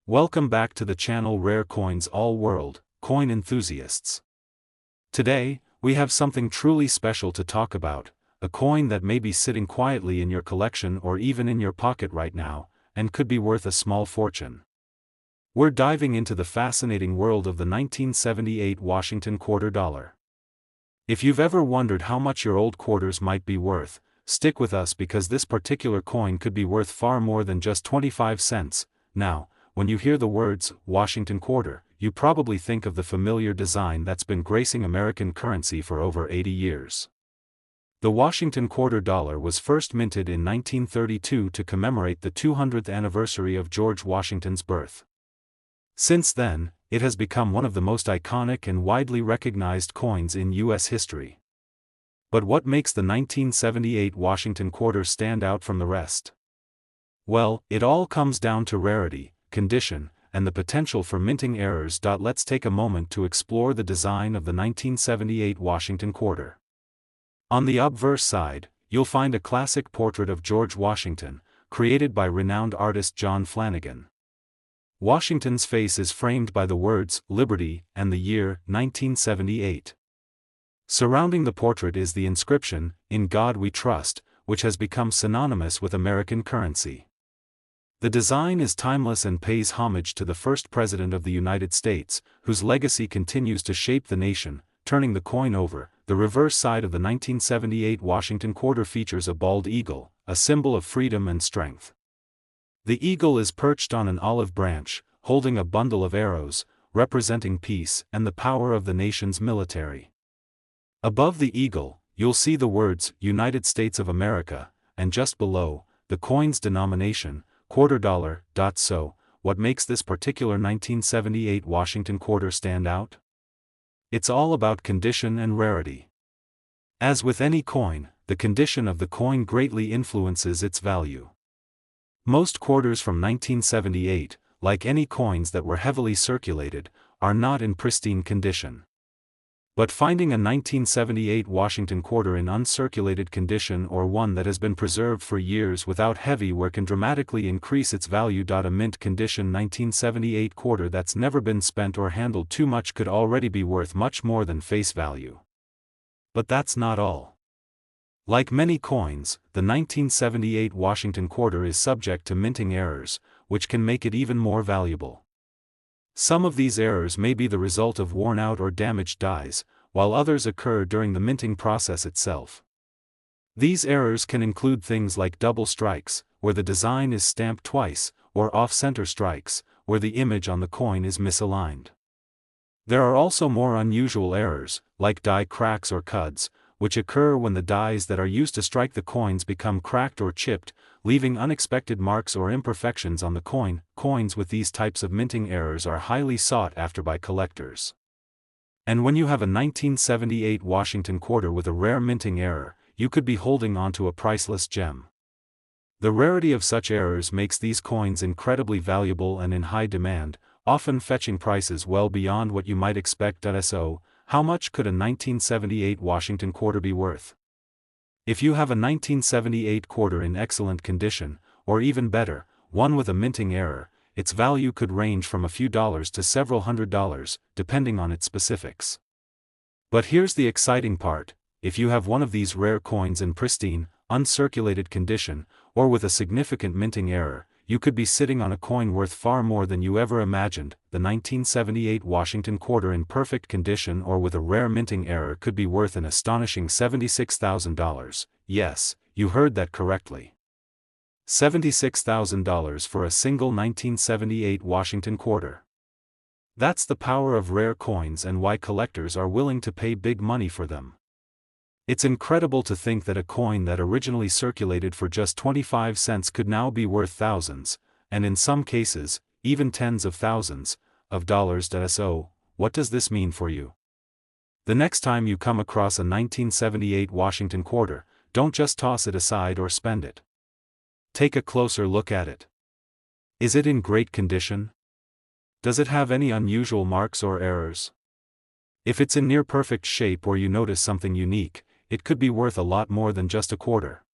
Welcome back to the channel Rare Coins All World, coin enthusiasts. Today, we have something truly special to talk about, a coin that may be sitting quietly in your collection or even in your pocket right now, and could be worth a small fortune. We're diving into the fascinating world of the 1978 Washington quarter dollar. If you've ever wondered how much your old quarters might be worth, stick with us because this particular coin could be worth far more than just 25 cents. Now, when you hear the words Washington quarter, you probably think of the familiar design that's been gracing American currency for over 80 years. The Washington quarter dollar was first minted in 1932 to commemorate the 200th anniversary of George Washington's birth. Since then, it has become one of the most iconic and widely recognized coins in U.S. history. But what makes the 1978 Washington quarter stand out from the rest? Well, it all comes down to rarity, condition, and the potential for minting errors. Let's take a moment to explore the design of the 1978 Washington quarter. On the obverse side, you'll find a classic portrait of George Washington, created by renowned artist John Flanagan. Washington's face is framed by the words Liberty and the year 1978. Surrounding the portrait is the inscription, "In God We Trust," which has become synonymous with American currency. The design is timeless and pays homage to the first president of the United States, whose legacy continues to shape the nation. Turning the coin over, the reverse side of the 1978 Washington quarter features a bald eagle, a symbol of freedom and strength. The eagle is perched on an olive branch, holding a bundle of arrows, representing peace and the power of the nation's military. Above the eagle, you'll see the words United States of America, and just below, the coin's denomination, quarter dollar. So, what makes this particular 1978 Washington quarter stand out? It's all about condition and rarity. As with any coin, the condition of the coin greatly influences its value. Most quarters from 1978, like any coins that were heavily circulated, are not in pristine condition. But finding a 1978 Washington quarter in uncirculated condition or one that has been preserved for years without heavy wear can dramatically increase its value. A mint condition 1978 quarter that's never been spent or handled too much could already be worth much more than face value. But that's not all. Like many coins, the 1978 Washington quarter is subject to minting errors, which can make it even more valuable. Some of these errors may be the result of worn-out or damaged dies, while others occur during the minting process itself. These errors can include things like double strikes, where the design is stamped twice, or off-center strikes, where the image on the coin is misaligned. There are also more unusual errors, like die cracks or cuds, which occur when the dies that are used to strike the coins become cracked or chipped, leaving unexpected marks or imperfections on the coin. Coins with these types of minting errors are highly sought after by collectors. And when you have a 1978 Washington quarter with a rare minting error, you could be holding onto a priceless gem. The rarity of such errors makes these coins incredibly valuable and in high demand, often fetching prices well beyond what you might expect. So, how much could a 1978 Washington quarter be worth? If you have a 1978 quarter in excellent condition, or even better, one with a minting error, its value could range from a few dollars to several $100s, depending on its specifics. But here's the exciting part: if you have one of these rare coins in pristine, uncirculated condition, or with a significant minting error, you could be sitting on a coin worth far more than you ever imagined. The 1978 Washington quarter in perfect condition or with a rare minting error could be worth an astonishing $76,000. Yes, you heard that correctly. $76,000 for a single 1978 Washington quarter. That's the power of rare coins and why collectors are willing to pay big money for them. It's incredible to think that a coin that originally circulated for just 25 cents could now be worth thousands, and in some cases, even tens of thousands, of dollars. So, what does this mean for you? The next time you come across a 1978 Washington quarter, don't just toss it aside or spend it. Take a closer look at it. Is it in great condition? Does it have any unusual marks or errors? If it's in near perfect shape or you notice something unique, it could be worth a lot more than just a quarter.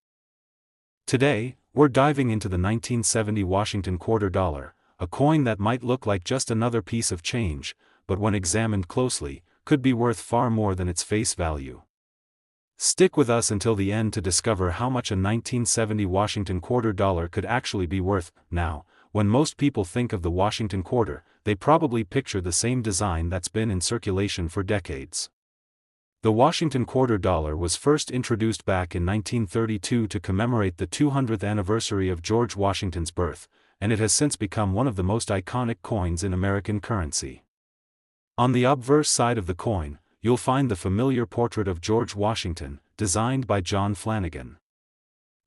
Today, we're diving into the 1970 Washington quarter dollar, a coin that might look like just another piece of change, but when examined closely, could be worth far more than its face value. Stick with us until the end to discover how much a 1970 Washington quarter dollar could actually be worth. Now, when most people think of the Washington quarter, they probably picture the same design that's been in circulation for decades. The Washington quarter dollar was first introduced back in 1932 to commemorate the 200th anniversary of George Washington's birth, and it has since become one of the most iconic coins in American currency. On the obverse side of the coin, you'll find the familiar portrait of George Washington, designed by John Flanagan.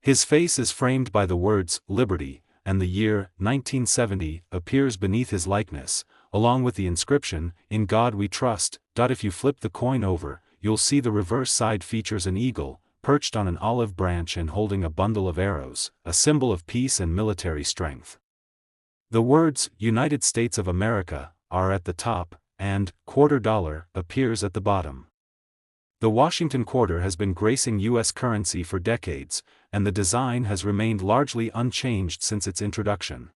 His face is framed by the words, "Liberty," and the year, 1970, appears beneath his likeness, along with the inscription, "In God We Trust." If you flip the coin over, you'll see the reverse side features an eagle, perched on an olive branch and holding a bundle of arrows, a symbol of peace and military strength. The words, "United States of America," are at the top, and "quarter dollar" appears at the bottom. The Washington quarter has been gracing U.S. currency for decades, and the design has remained largely unchanged since its introduction.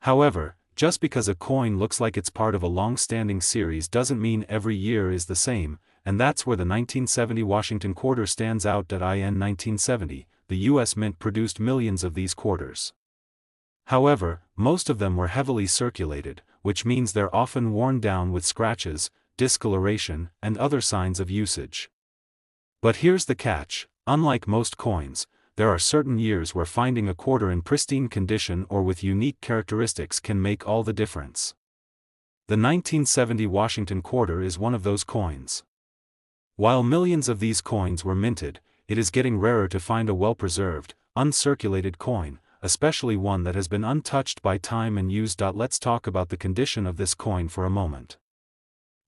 However, just because a coin looks like it's part of a long-standing series doesn't mean every year is the same, and that's where the 1970 Washington quarter stands out. In 1970, the U.S. Mint produced millions of these quarters. However, most of them were heavily circulated, which means they're often worn down with scratches, discoloration, and other signs of usage. But here's the catch: unlike most coins, there are certain years where finding a quarter in pristine condition or with unique characteristics can make all the difference. The 1970 Washington quarter is one of those coins. While millions of these coins were minted, it is getting rarer to find a well-preserved, uncirculated coin, especially one that has been untouched by time and use. Let's talk about the condition of this coin for a moment.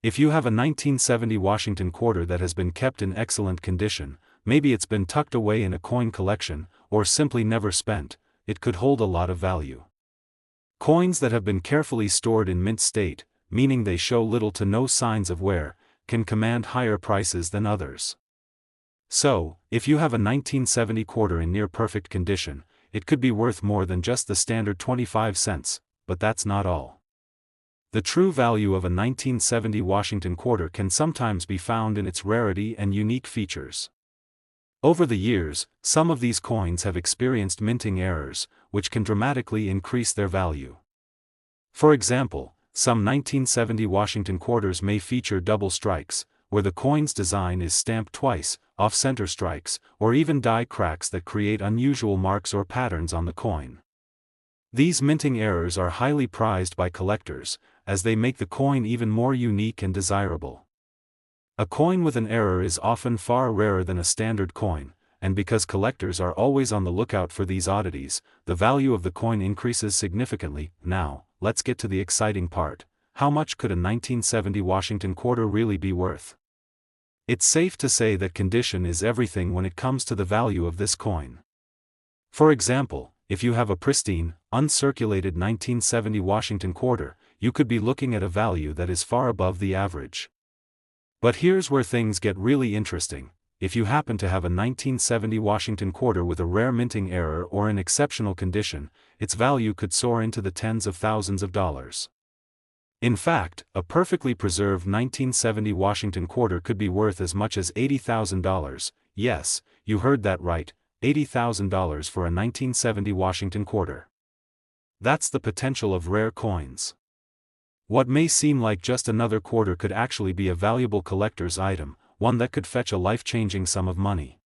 If you have a 1970 Washington quarter that has been kept in excellent condition, maybe it's been tucked away in a coin collection, or simply never spent, it could hold a lot of value. Coins that have been carefully stored in mint state, meaning they show little to no signs of wear, can command higher prices than others. So, if you have a 1970 quarter in near perfect condition, it could be worth more than just the standard 25 cents, but that's not all. The true value of a 1970 Washington quarter can sometimes be found in its rarity and unique features. Over the years, some of these coins have experienced minting errors, which can dramatically increase their value. For example, some 1970 Washington quarters may feature double strikes, where the coin's design is stamped twice, off-center strikes, or even die cracks that create unusual marks or patterns on the coin. These minting errors are highly prized by collectors, as they make the coin even more unique and desirable. A coin with an error is often far rarer than a standard coin, and because collectors are always on the lookout for these oddities, the value of the coin increases significantly. Now, let's get to the exciting part: how much could a 1970 Washington quarter really be worth? It's safe to say that condition is everything when it comes to the value of this coin. For example, if you have a pristine, uncirculated 1970 Washington quarter, you could be looking at a value that is far above the average. But here's where things get really interesting: if you happen to have a 1970 Washington quarter with a rare minting error or in exceptional condition, its value could soar into the tens of thousands of dollars. In fact, a perfectly preserved 1970 Washington quarter could be worth as much as $80,000, yes, you heard that right, $80,000 for a 1970 Washington quarter. That's the potential of rare coins. What may seem like just another quarter could actually be a valuable collector's item, one that could fetch a life-changing sum of money.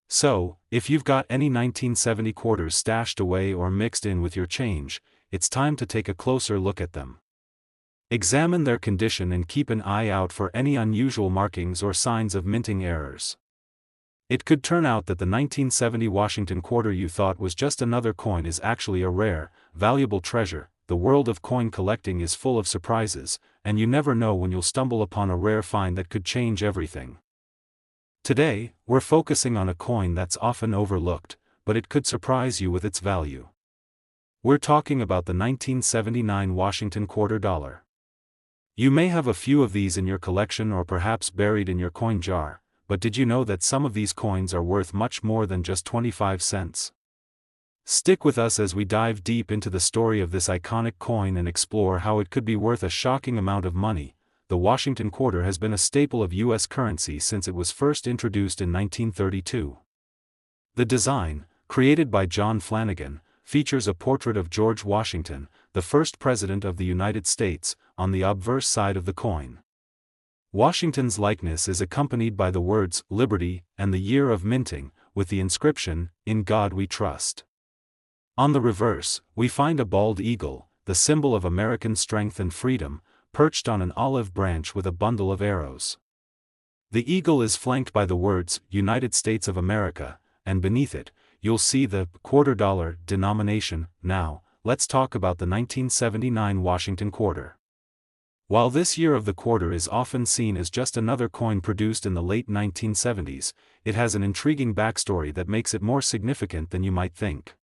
So, if you've got any 1970 quarters stashed away or mixed in with your change, it's time to take a closer look at them. Examine their condition and keep an eye out for any unusual markings or signs of minting errors. It could turn out that the 1970 Washington quarter you thought was just another coin is actually a rare, valuable treasure. The world of coin collecting is full of surprises, and you never know when you'll stumble upon a rare find that could change everything. Today, we're focusing on a coin that's often overlooked, but it could surprise you with its value. We're talking about the 1979 Washington quarter dollar. You may have a few of these in your collection or perhaps buried in your coin jar, but did you know that some of these coins are worth much more than just 25 cents? Stick with us as we dive deep into the story of this iconic coin and explore how it could be worth a shocking amount of money. The Washington quarter has been a staple of U.S. currency since it was first introduced in 1932. The design, created by John Flanagan, features a portrait of George Washington, the first President of the United States, on the obverse side of the coin. Washington's likeness is accompanied by the words "Liberty" and the year of minting, with the inscription, "In God We Trust." On the reverse, we find a bald eagle, the symbol of American strength and freedom, perched on an olive branch with a bundle of arrows. The eagle is flanked by the words, "United States of America," and beneath it, you'll see the $quarter denomination. Now, let's talk about the 1979 Washington quarter. While this year of the quarter is often seen as just another coin produced in the late 1970s, it has an intriguing backstory that makes it more significant than you might think.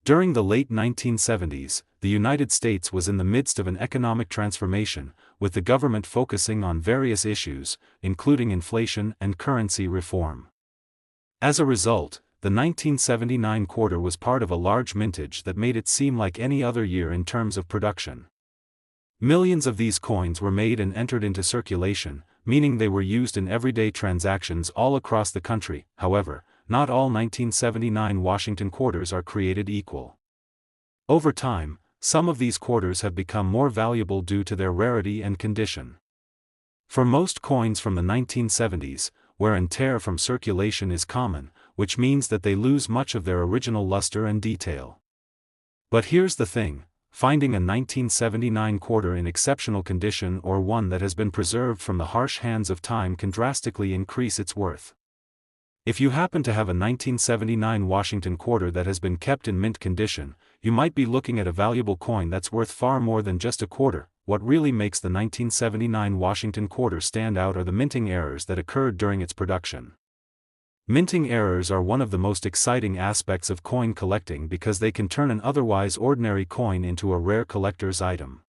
During the late 1970s, the United States was in the midst of an economic transformation, with the government focusing on various issues, including inflation and currency reform. As a result, the 1979 quarter was part of a large mintage that made it seem like any other year in terms of production. Millions of these coins were made and entered into circulation, meaning they were used in everyday transactions all across the country. However, not all 1979 Washington quarters are created equal. Over time, some of these quarters have become more valuable due to their rarity and condition. For most coins from the 1970s, wear and tear from circulation is common, which means that they lose much of their original luster and detail. But here's the thing, finding a 1979 quarter in exceptional condition or one that has been preserved from the harsh hands of time can drastically increase its worth. If you happen to have a 1979 Washington quarter that has been kept in mint condition, you might be looking at a valuable coin that's worth far more than just a quarter. What really makes the 1979 Washington quarter stand out are the minting errors that occurred during its production. Minting errors are one of the most exciting aspects of coin collecting because they can turn an otherwise ordinary coin into a rare collector's item.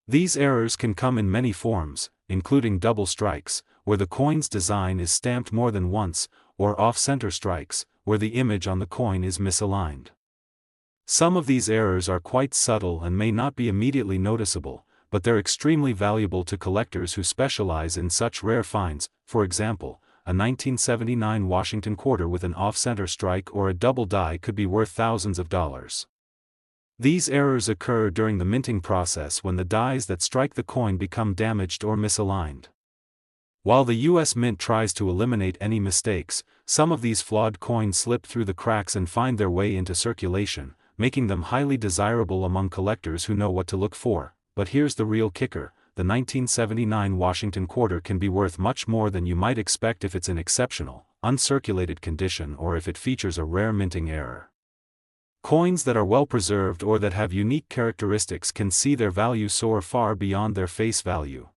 These errors can come in many forms, including double strikes, where the coin's design is stamped more than once, or off-center strikes, where the image on the coin is misaligned. Some of these errors are quite subtle and may not be immediately noticeable, but they're extremely valuable to collectors who specialize in such rare finds. For example, a 1979 Washington quarter with an off-center strike or a double die could be worth thousands of dollars. These errors occur during the minting process when the dies that strike the coin become damaged or misaligned. While the U.S. Mint tries to eliminate any mistakes, some of these flawed coins slip through the cracks and find their way into circulation, making them highly desirable among collectors who know what to look for. But here's the real kicker, the 1979 Washington quarter can be worth much more than you might expect if it's in exceptional, uncirculated condition or if it features a rare minting error. Coins that are well preserved or that have unique characteristics can see their value soar far beyond their face value.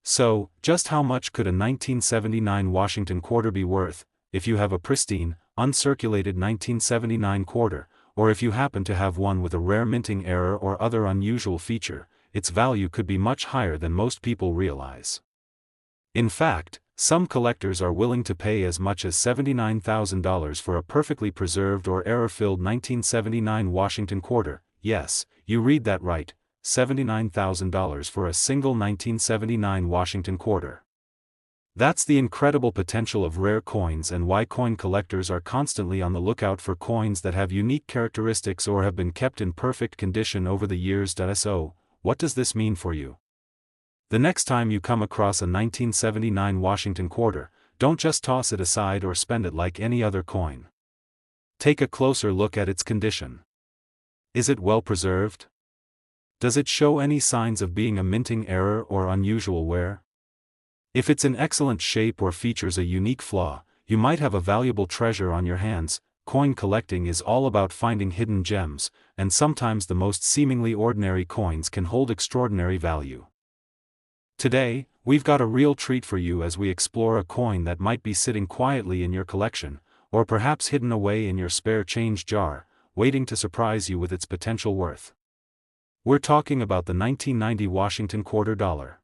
So, just how much could a 1979 Washington quarter be worth, if you have a pristine, uncirculated 1979 quarter, or if you happen to have one with a rare minting error or other unusual feature? Its value could be much higher than most people realize. In fact, some collectors are willing to pay as much as $79,000 for a perfectly preserved or error-filled 1979 Washington quarter. Yes, you read that right. $79,000 for a single 1979 Washington quarter. That's the incredible potential of rare coins and why coin collectors are constantly on the lookout for coins that have unique characteristics or have been kept in perfect condition over the years. So, what does this mean for you? The next time you come across a 1979 Washington quarter, don't just toss it aside or spend it like any other coin. Take a closer look at its condition. Is it well preserved? Does it show any signs of being a minting error or unusual wear? If it's in excellent shape or features a unique flaw, you might have a valuable treasure on your hands. Coin collecting is all about finding hidden gems, and sometimes the most seemingly ordinary coins can hold extraordinary value. Today, we've got a real treat for you as we explore a coin that might be sitting quietly in your collection, or perhaps hidden away in your spare change jar, waiting to surprise you with its potential worth. We're talking about the 1990 Washington quarter dollar.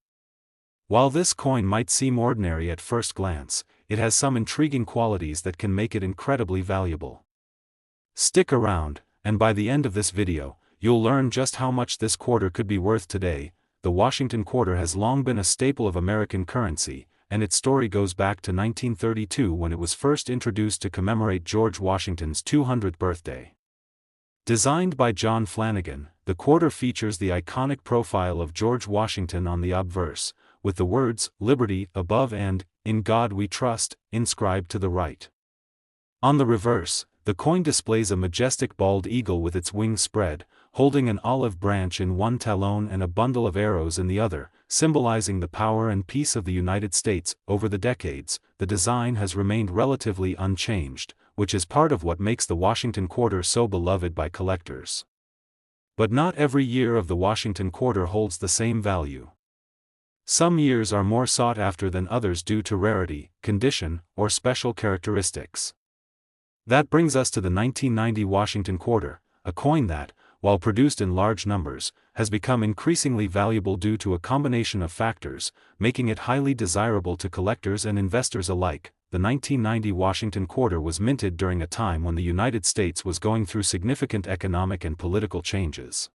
While this coin might seem ordinary at first glance, it has some intriguing qualities that can make it incredibly valuable. Stick around, and by the end of this video, you'll learn just how much this quarter could be worth today. The Washington quarter has long been a staple of American currency, and its story goes back to 1932 when it was first introduced to commemorate George Washington's 200th birthday. Designed by John Flanagan, the quarter features the iconic profile of George Washington on the obverse, with the words, "Liberty," above and, "In God We Trust," inscribed to the right. On the reverse, the coin displays a majestic bald eagle with its wings spread, holding an olive branch in one talon and a bundle of arrows in the other, symbolizing the power and peace of the United States. Over the decades, the design has remained relatively unchanged, which is part of what makes the Washington quarter so beloved by collectors. But not every year of the Washington quarter holds the same value. Some years are more sought after than others due to rarity, condition, or special characteristics. That brings us to the 1990 Washington quarter, a coin that, while produced in large numbers, has become increasingly valuable due to a combination of factors, making it highly desirable to collectors and investors alike. The 1990 Washington quarter was minted during a time when the United States was going through significant economic and political changes.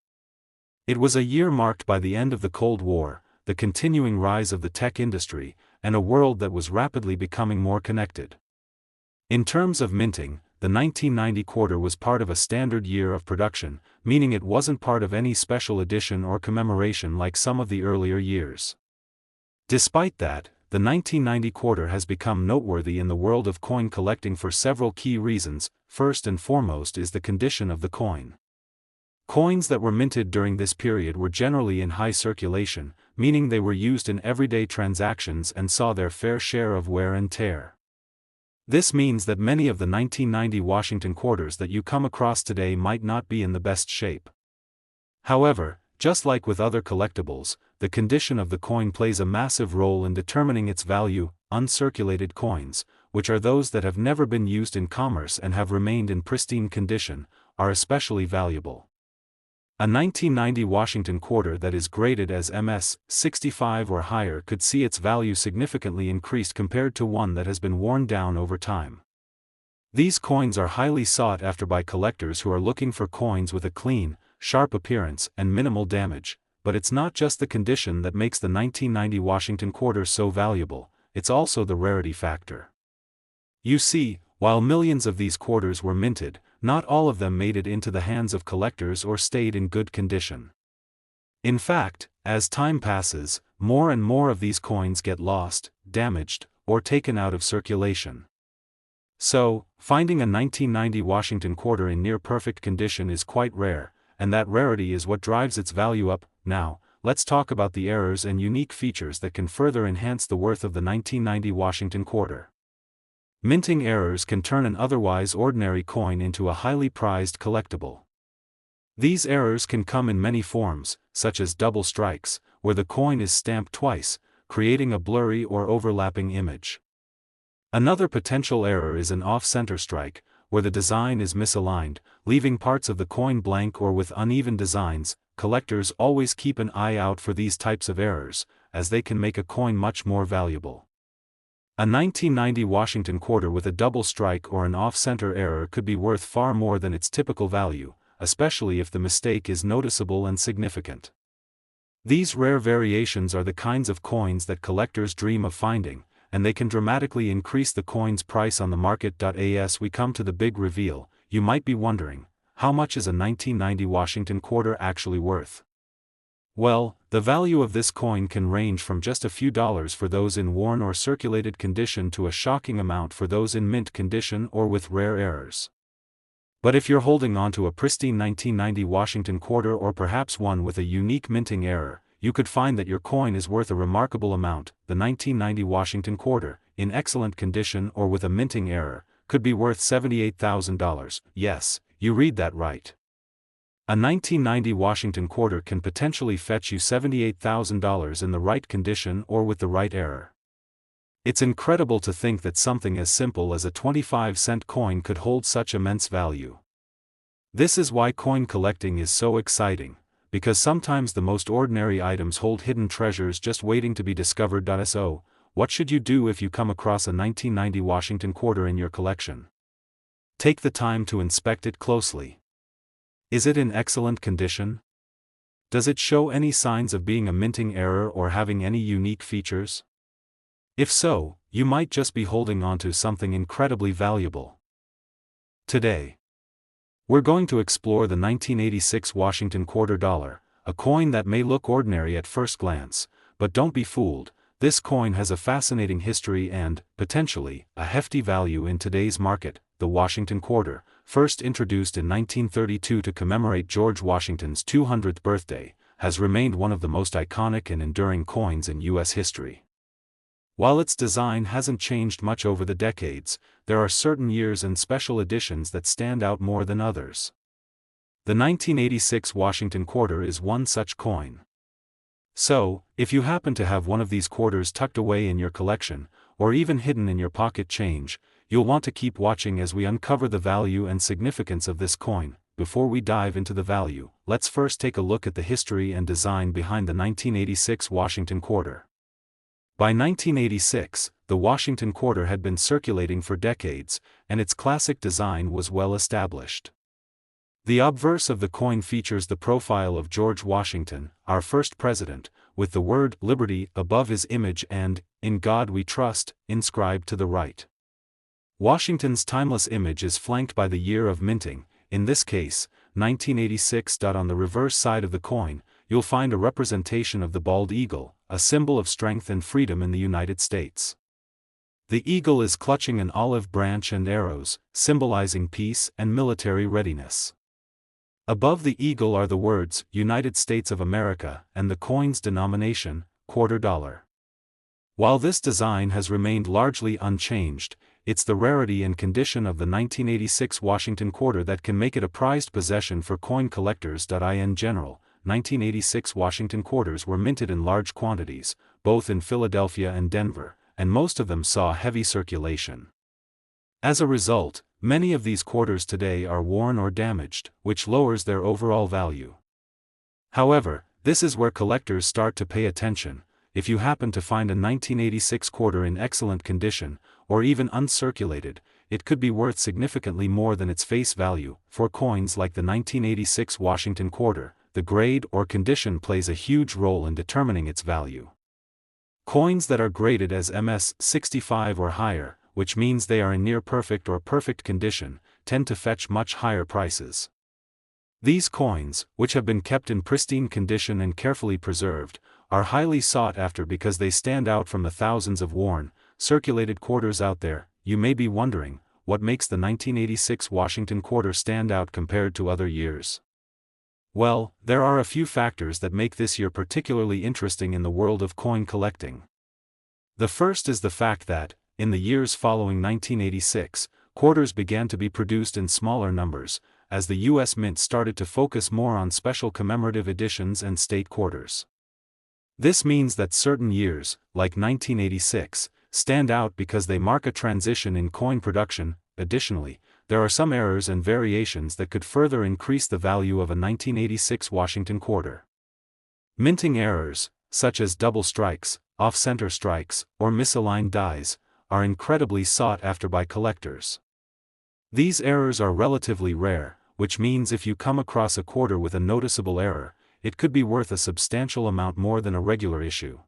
It was a year marked by the end of the Cold War, the continuing rise of the tech industry, and a world that was rapidly becoming more connected. In terms of minting, the 1990 quarter was part of a standard year of production, meaning it wasn't part of any special edition or commemoration like some of the earlier years. Despite that, the 1990 quarter has become noteworthy in the world of coin collecting for several key reasons. First and foremost is the condition of the coin. Coins that were minted during this period were generally in high circulation, meaning they were used in everyday transactions and saw their fair share of wear and tear. This means that many of the 1990 Washington quarters that you come across today might not be in the best shape. However, just like with other collectibles, the condition of the coin plays a massive role in determining its value. Uncirculated coins, which are those that have never been used in commerce and have remained in pristine condition, are especially valuable. A 1990 Washington quarter that is graded as MS 65 or higher could see its value significantly increased compared to one that has been worn down over time. These coins are highly sought after by collectors who are looking for coins with a clean, sharp appearance and minimal damage. But it's not just the condition that makes the 1990 Washington quarter so valuable, it's also the rarity factor. You see, while millions of these quarters were minted, not all of them made it into the hands of collectors or stayed in good condition. In fact, as time passes, more and more of these coins get lost, damaged, or taken out of circulation. So, finding a 1990 Washington quarter in near-perfect condition is quite rare, and that rarity is what drives its value up. Now, let's talk about the errors and unique features that can further enhance the worth of the 1990 Washington quarter. Minting errors can turn an otherwise ordinary coin into a highly prized collectible. These errors can come in many forms, such as double strikes, where the coin is stamped twice, creating a blurry or overlapping image. Another potential error is an off-center strike, where the design is misaligned, leaving parts of the coin blank or with uneven designs. Collectors always keep an eye out for these types of errors, as they can make a coin much more valuable. A 1990 Washington quarter with a double strike or an off-center error could be worth far more than its typical value, especially if the mistake is noticeable and significant. These rare variations are the kinds of coins that collectors dream of finding, and they can dramatically increase the coin's price on the market. As we come to the big reveal, you might be wondering, how much is a 1990 Washington quarter actually worth? Well, the value of this coin can range from just a few dollars for those in worn or circulated condition to a shocking amount for those in mint condition or with rare errors. But if you're holding on to a pristine 1990 Washington quarter or perhaps one with a unique minting error, you could find that your coin is worth a remarkable amount. The 1990 Washington quarter, in excellent condition or with a minting error, could be worth $78,000. Yes, you read that right. A 1990 Washington quarter can potentially fetch you $78,000 in the right condition or with the right error. It's incredible to think that something as simple as a 25-cent coin could hold such immense value. This is why coin collecting is so exciting, because sometimes the most ordinary items hold hidden treasures just waiting to be discovered. So, what should you do if you come across a 1990 Washington quarter in your collection? Take the time to inspect it closely. Is it in excellent condition? Does it show any signs of being a minting error or having any unique features? If so, you might just be holding onto something incredibly valuable. Today, we're going to explore the 1986 Washington quarter dollar, a coin that may look ordinary at first glance, but don't be fooled, this coin has a fascinating history and, potentially, a hefty value in today's market. The Washington quarter, first introduced in 1932 to commemorate George Washington's 200th birthday, has remained one of the most iconic and enduring coins in U.S. history. While its design hasn't changed much over the decades, there are certain years and special editions that stand out more than others. The 1986 Washington quarter is one such coin. So, if you happen to have one of these quarters tucked away in your collection, or even hidden in your pocket change, you'll want to keep watching as we uncover the value and significance of this coin. Before we dive into the value, let's first take a look at the history and design behind the 1986 Washington quarter. By 1986, the Washington quarter had been circulating for decades, and its classic design was well established. The obverse of the coin features the profile of George Washington, our first president, with the word "Liberty" above his image and "In God We Trust" inscribed to the right. Washington's timeless image is flanked by the year of minting, in this case, 1986. On the reverse side of the coin, you'll find a representation of the bald eagle, a symbol of strength and freedom in the United States. The eagle is clutching an olive branch and arrows, symbolizing peace and military readiness. Above the eagle are the words, United States of America, and the coin's denomination, quarter dollar. While this design has remained largely unchanged, it's the rarity and condition of the 1986 Washington quarter that can make it a prized possession for coin collectors. In general, 1986 Washington quarters were minted in large quantities, both in Philadelphia and Denver, and most of them saw heavy circulation. As a result, many of these quarters today are worn or damaged, which lowers their overall value. However, this is where collectors start to pay attention. If you happen to find a 1986 quarter in excellent condition, or even uncirculated, it could be worth significantly more than its face value. For coins like the 1986 Washington quarter, the grade or condition plays a huge role in determining its value. Coins that are graded as MS-65 or higher, which means they are in near perfect or perfect condition, tend to fetch much higher prices. These coins, which have been kept in pristine condition and carefully preserved, are highly sought after because they stand out from the thousands of worn, circulated quarters out there. You may be wondering, what makes the 1986 Washington quarter stand out compared to other years? Well, there are a few factors that make this year particularly interesting in the world of coin collecting. The first is the fact that, in the years following 1986, quarters began to be produced in smaller numbers, as the U.S. Mint started to focus more on special commemorative editions and state quarters. This means that certain years, like 1986, stand out because they mark a transition in coin production. Additionally, there are some errors and variations that could further increase the value of a 1986 Washington quarter. Minting errors, such as double strikes, off-center strikes, or misaligned dies, are incredibly sought after by collectors. These errors are relatively rare, which means if you come across a quarter with a noticeable error, it could be worth a substantial amount more than a regular issue.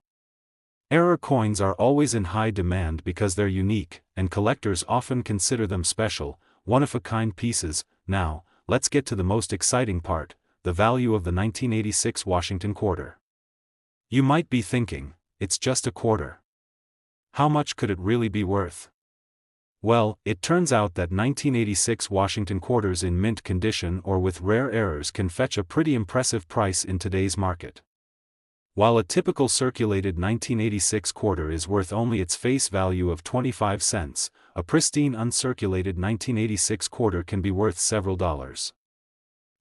Error coins are always in high demand because they're unique, and collectors often consider them special, one-of-a-kind pieces. Now, let's get to the most exciting part, the value of the 1986 Washington quarter. You might be thinking, it's just a quarter. How much could it really be worth? Well, it turns out that 1986 Washington quarters in mint condition or with rare errors can fetch a pretty impressive price in today's market. While a typical circulated 1986 quarter is worth only its face value of 25 cents, a pristine uncirculated 1986 quarter can be worth several dollars.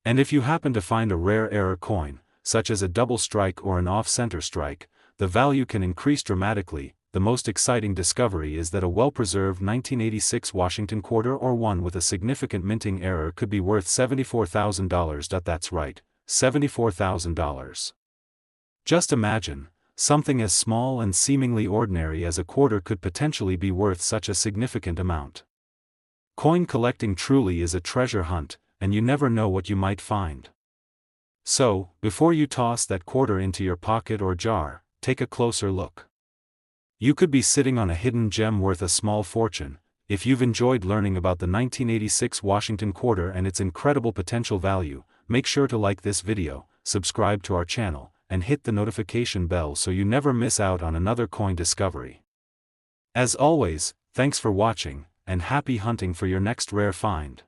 And if you happen to find a rare error coin, such as a double strike or an off-center strike, the value can increase dramatically. The most exciting discovery is that a well-preserved 1986 Washington quarter or one with a significant minting error could be worth $74,000. That's right, $74,000. Just imagine, something as small and seemingly ordinary as a quarter could potentially be worth such a significant amount. Coin collecting truly is a treasure hunt, and you never know what you might find. So, before you toss that quarter into your pocket or jar, take a closer look. You could be sitting on a hidden gem worth a small fortune. If you've enjoyed learning about the 1986 Washington quarter and its incredible potential value, make sure to like this video, subscribe to our channel, and hit the notification bell so you never miss out on another coin discovery. As always, thanks for watching, and happy hunting for your next rare find.